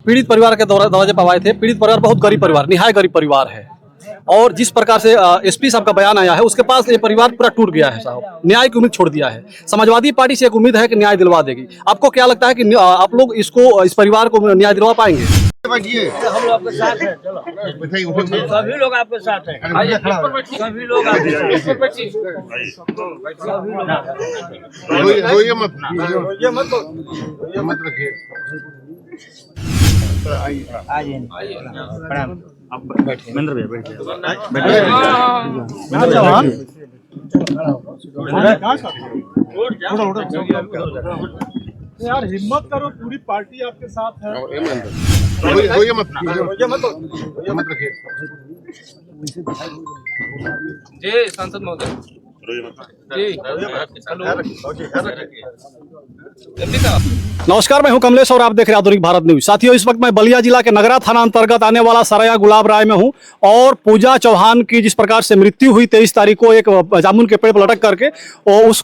पीड़ित परिवार के दरवाजे पर आए थे। पीड़ित परिवार बहुत गरीब परिवार, निहाय गरीब परिवार है। और जिस प्रकार से एसपी साहब का बयान आया है, उसके पास ये परिवार पूरा टूट गया है साहब, न्याय की उम्मीद छोड़ दिया है। समाजवादी पार्टी से एक उम्मीद है कि न्याय दिलवा देगी। आपको क्या लगता है कि आप लोग इस परिवार को न्याय दिलवा पाएंगे? हम लोग आपके साथ हैं, चलो सभी लोग आपके साथ हैं, सभी लोग आपके मत रखिए। प्रणाम। आप बैठिए, महेंद्र भैया बैठिए। यार हिम्मत करो, पूरी पार्टी आपके साथ है। मत रखिए। जय सांसद महोदय। नमस्कार, मैं हूं कमलेश और आप देख रहे हैं आधुनिक भारत न्यूज। साथियों, इस वक्त मैं बलिया जिला के नगरा थाना अंतर्गत आने वाला सराया गुलाब राय में हूं और पूजा चौहान की जिस प्रकार से मृत्यु हुई 23 तारीख को एक जामुन के पेड़ पर लटक करके, और उस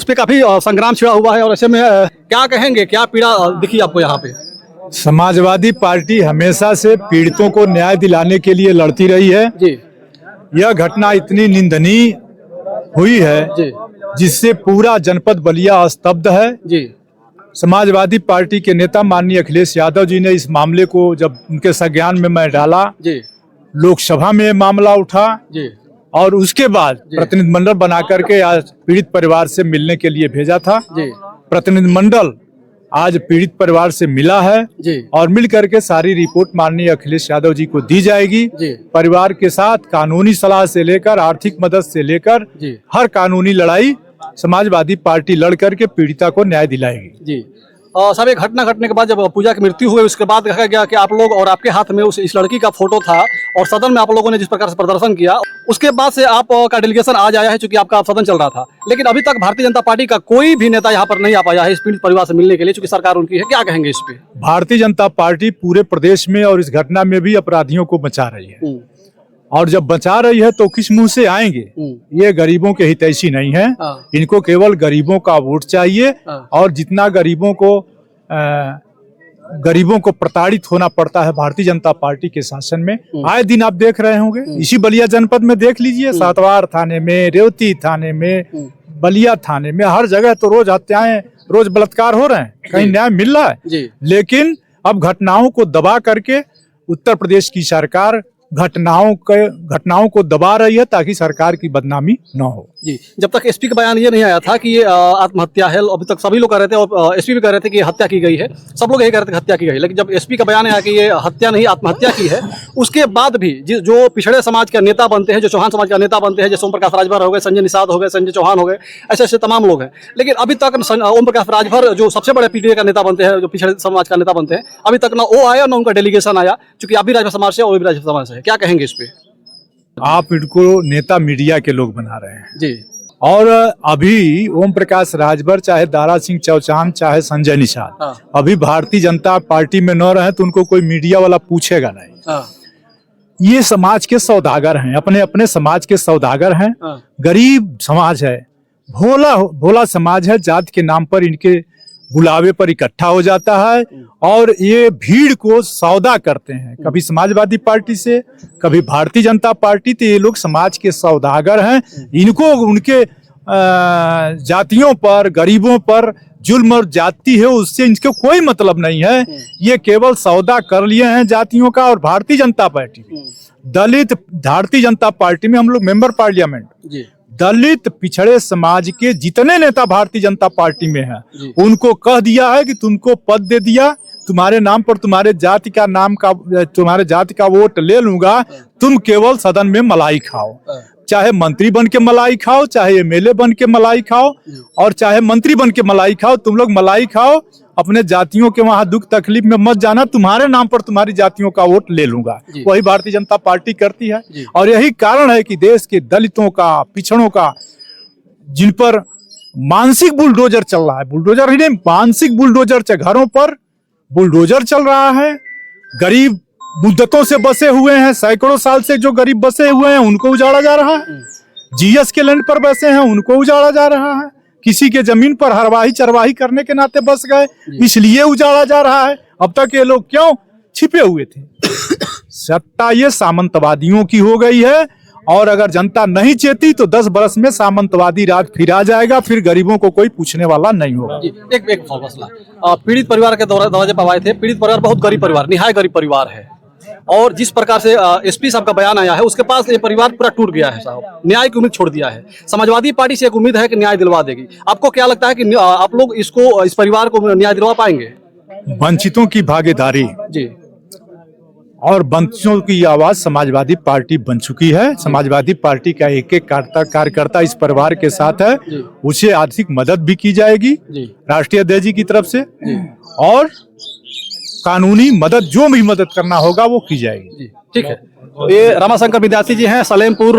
पर काफी संग्राम छिड़ा हुआ है। और ऐसे में क्या कहेंगे, क्या पीड़ा दिखी आपको यहाँ पे? समाजवादी पार्टी हमेशा से पीड़ितों को न्याय दिलाने के लिए लड़ती रही है जी। यह घटना इतनी निंदनीय हुई है जी जिससे पूरा जनपद बलिया स्तब्ध है जी। समाजवादी पार्टी के नेता माननीय अखिलेश यादव जी ने इस मामले को जब उनके संज्ञान में मैं डाला, जी लोकसभा में मामला उठा जी और उसके बाद प्रतिनिधिमंडल बना करके आज पीड़ित परिवार से मिलने के लिए भेजा था। जी प्रतिनिधिमंडल आज पीड़ित परिवार से मिला है जी और मिल करके सारी रिपोर्ट माननीय अखिलेश यादव जी को दी जाएगी। जी। परिवार के साथ कानूनी सलाह से लेकर आर्थिक मदद से लेकर जी हर कानूनी लड़ाई समाजवादी पार्टी लड़ करके पीड़िता को न्याय दिलाएगी। जी। साहब, ये घटना घटने के बाद जब पूजा की मृत्यु हुई, उसके बाद देखा गया कि आप लोग और आपके हाथ में इस लड़की का फोटो था और सदन में आप लोगों ने जिस प्रकार से प्रदर्शन किया, उसके बाद से आपका डेलीगेशन आज आया है, चूंकि आपका सदन चल रहा था। लेकिन अभी तक भारतीय जनता पार्टी का कोई भी नेता यहाँ पर नहीं आ पाया है इस पीड़ित परिवार से मिलने के लिए, चूंकि सरकार उनकी है। क्या कहेंगे इस पे? भारतीय जनता पार्टी पूरे प्रदेश में और इस घटना में भी अपराधियों को बचा रही है और जब बचा रही है तो किस मुंह से आएंगे? ये गरीबों के हितैषी नहीं है। इनको केवल गरीबों का वोट चाहिए और जितना गरीबों को प्रताड़ित होना पड़ता है भारतीय जनता पार्टी के शासन में, आए दिन आप देख रहे होंगे। इसी बलिया जनपद में देख लीजिए, सातवार थाने में, रेवती थाने में, बलिया थाने में, हर जगह तो रोज हत्याएं, रोज बलात्कार हो रहे हैं। कहीं न्याय मिल रहा है? लेकिन अब घटनाओं को दबा करके उत्तर प्रदेश की सरकार घटनाओं को दबा रही है ताकि सरकार की बदनामी न हो। जी। जब तक एसपी का बयान ये नहीं आया था कि ये आत्महत्या है, अभी तक सभी लोग कह रहे थे और एसपी भी कह रहे थे कि हत्या की गई है, सब लोग यही कह रहे थे कि हत्या की गई। लेकिन जब एसपी का बयान आया कि ये हत्या नहीं आत्महत्या की है, उसके बाद भी जो पिछड़े समाज के नेता बनते हैं, जो चौहान समाज का नेता बनते हैं, जैसे ओम प्रकाश राजभर हो गए, संजय निषाद हो गए, संजय चौहान हो गए, ऐसे ऐसे तमाम लोग हैं। लेकिन अभी तक ओम प्रकाश राजभर जो सबसे बड़े पीटीआई का नेता बनते हैं, जो पिछड़े समाज का नेता बनते हैं, अभी तक ना वो आया ना उनका डेलीगेशन आया, चूंकि आप भी राजभर समाज से और वो भी राजभर समाज से है। क्या कहेंगे इस पे? आप इनको नेता मीडिया के लोग बना रहे हैं जी। और अभी ओम प्रकाश राजभर, चाहे दारा सिंह चौहान, चाहे संजय निषाद, अभी भारतीय जनता पार्टी में न रहे तो उनको कोई मीडिया वाला पूछेगा नहीं। ये समाज के सौदागर हैं, अपने अपने समाज के सौदागर हैं। गरीब समाज है, भोला समाज है। जात के नाम पर इनके बुलावे पर इकट्ठा हो जाता है और ये भीड़ को सौदा करते हैं, कभी समाजवादी पार्टी से, कभी भारतीय जनता पार्टी। तो ये लोग समाज के सौदागर हैं। इनको उनके जातियों पर, गरीबों पर जुल्म और जाति है उससे इनके कोई मतलब नहीं है। ये केवल सौदा कर लिए हैं जातियों का। और भारतीय जनता पार्टी दलित, भारतीय जनता पार्टी में हम लोग मेंबर पार्लियामेंट, दलित पिछड़े समाज के जितने नेता भारतीय जनता पार्टी में हैं, उनको कह दिया है कि तुमको पद दे दिया, तुम्हारे नाम पर तुम्हारे जाति का वोट ले लूंगा, तुम केवल सदन में मलाई खाओ। चाहे मंत्री बन के मलाई खाओ, चाहे एमएलए बन के मलाई खाओ और चाहे मंत्री बन के मलाई खाओ, तुम लोग मलाई खाओ। अपने जातियों के वहां दुख तकलीफ में मत जाना, तुम्हारे नाम पर तुम्हारी जातियों का वोट ले लूंगा। वही भारतीय जनता पार्टी करती है। और यही कारण है कि देश के दलितों का, पिछड़ों का, जिन पर मानसिक बुलडोजर चल रहा है, बुलडोजर ही नहीं, मानसिक बुलडोजर, घरों पर बुलडोजर चल रहा है। गरीब मुद्दतों से बसे हुए हैं, सैकड़ों साल से जो गरीब बसे हुए हैं उनको उजाड़ा जा रहा है। जीएस के लैंड पर बसे हैं उनको उजाड़ा जा रहा है। किसी के जमीन पर हरवाही चरवाही करने के नाते बस गए, इसलिए उजाड़ा जा रहा है। अब तक ये लोग क्यों छिपे हुए थे? सत्ता ये सामंतवादियों की हो गई है, और अगर जनता नहीं चेती तो 10 बरस में सामंतवादी राज फिर आ जाएगा, फिर गरीबों को कोई पूछने वाला नहीं होगा। एक मसला, पीड़ित परिवार के दरवाजे पर आए थे। पीड़ित परिवार बहुत गरीब परिवार, निहाय गरीब परिवार है, और जिस प्रकार से एसपी साहब का बयान आया है उसके पास ये परिवार पूरा टूट गया है साहब, न्याय की उम्मीद छोड़ दिया है। समाजवादी पार्टी से एक उम्मीद है कि न्याय दिलवा देगी। आपको क्या लगता है कि आप लोग इस परिवार को न्याय दिलवा पाएंगे? वंचितों की भागीदारी जी, और वंचितों की आवाज समाजवादी पार्टी बन चुकी है। समाजवादी पार्टी का एक एक कार्यकर्ता इस परिवार के साथ है, उसे आर्थिक मदद भी की जाएगी राष्ट्रीय अध्यक्ष जी की तरफ से, और कानूनी मदद जो भी मदद करना होगा वो की जाएगी। ठीक है। ये रमाशंकर विद्यार्थी जी हैं, सलेमपुर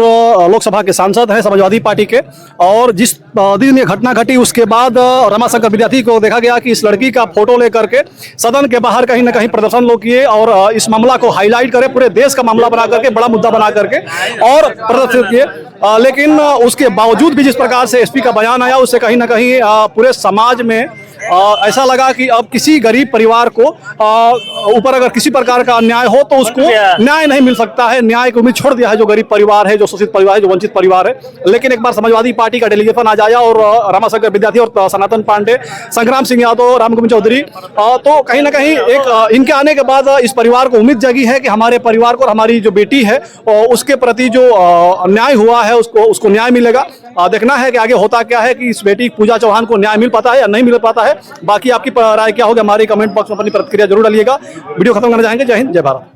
लोकसभा के सांसद हैं समाजवादी पार्टी के, और जिस दिन ये घटना घटी उसके बाद रमाशंकर विद्यार्थी को देखा गया कि इस लड़की का फोटो लेकर के सदन के बाहर कहीं ना कहीं प्रदर्शन लोग किए, और इस मामला को हाईलाइट करे, पूरे देश का मामला बना करके, बड़ा मुद्दा बना करके और प्रदर्शित किए। लेकिन उसके बावजूद भी जिस प्रकार से एसपी का बयान आया उससे कहीं ना कहीं पूरे समाज में ऐसा लगा कि अब किसी गरीब परिवार को ऊपर अगर किसी प्रकार का अन्याय हो तो उसको न्याय नहीं मिल सकता है। न्याय की उम्मीद छोड़ दिया है जो गरीब परिवार है, जो शोषित परिवार है, जो वंचित परिवार है। लेकिन एक बार समाजवादी पार्टी का डेलीगेशन आ जाया और रमाशंकर विद्यार्थी और सनातन पांडे, संग्राम सिंह यादव, रामगोविंद चौधरी, तो कहीं ना कहीं एक इनके आने के बाद इस परिवार को उम्मीद जगी है कि हमारे परिवार को और हमारी जो बेटी है उसके प्रति जो न्याय हुआ है उसको न्याय मिलेगा। देखना है कि आगे होता क्या है, कि इस बेटी पूजा चौहान को न्याय मिल पाता है या नहीं मिल पाता है। बाकी आपकी राय क्या होगी हमारी कमेंट बॉक्स में अपनी प्रतिक्रिया जरूर डालिएगा। वीडियो खत्म करना चाहेंगे। जय हिंद, जय भारत।